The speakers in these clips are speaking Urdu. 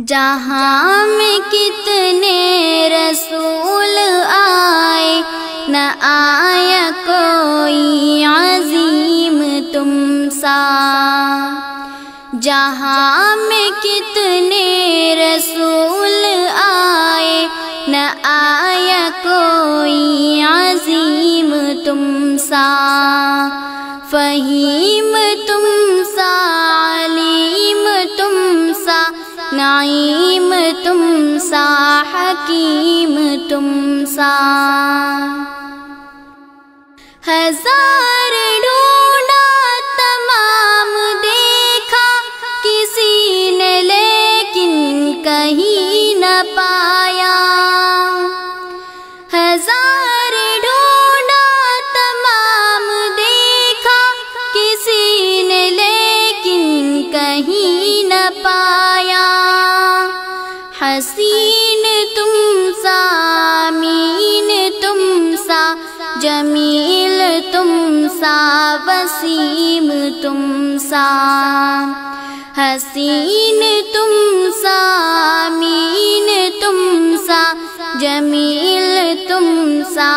جہاں میں کتنے رسول آئے، نہ آیا کوئی عظیم تم سا۔ جہاں میں کتنے رسول آئے، نہ آیا کوئی عظیم تم سا۔ فہیم تم سا، علیم تم سا، نعیم تم سا، حکیم تم سا۔ ہزار ڈھونڈا تمام دیکھا، کسی نے لیکن کہیں نہ پایا۔ ہزار ڈھونڈا تمام دیکھا، کسی نے لیکن کہیں نہ پایا۔ حسین تم سا، امین تم سا، جمیل تم سا، وسیم تم سا۔ حسین تم سا، امین تم سا، جمیل تم سا،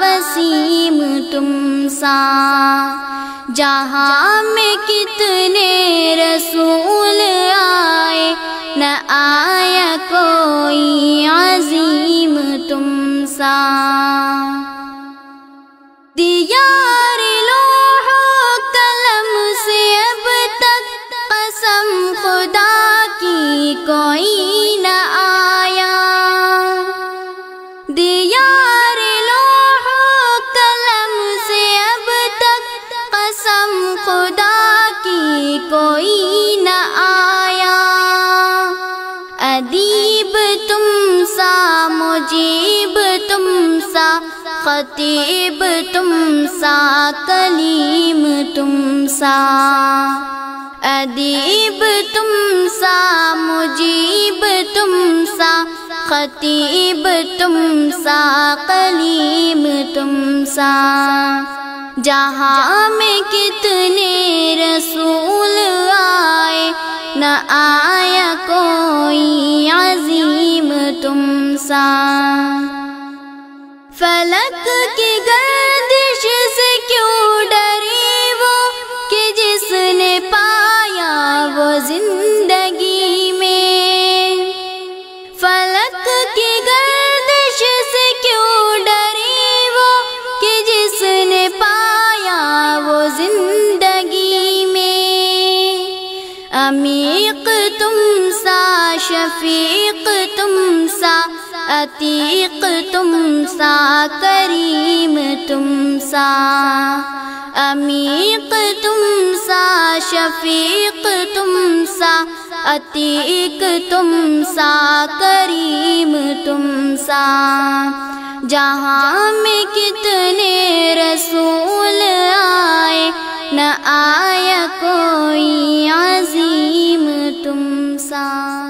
وسیم تم سا۔ جہاں میں کتنے رسول آئے، نہ آیا کوئی عظیم تم سا۔ دیار-e لوح-o قلم سے اب تک قسم خدا کی کوئی نہ آیا۔ دیار-e لوح-o قلم سے اب تک قسم خدا کی کوئی نہ آیا۔ ادیب تم سا، مجیب تم سا، کھتیب تم سا، کلیم تم سا۔ ادیب تم سا، مجیب تم سا، کھتیب تم سا، کلیم تم سا۔ جہاں میں کتنے رسول آئے، نہ آیا کوئی عظیم تم سا۔ فلک کی گردش سے کیوں ڈرے وہ، کہ جس نے پایا وہ زندگی میں۔ فلک کی گردش سے کیوں ڈرے وہ، کہ جس نے پایا وہ زندگی میں۔ عمیق تم سا، شفیق تم سا، عتیق تم سا، کریم تم سا۔ عمیق تم سا، شفیق تم سا، عتیق تم سا، کریم تم سا۔ جہاں میں کتنے رسول آئے، نہ آیا کوئی عظیم تم سا۔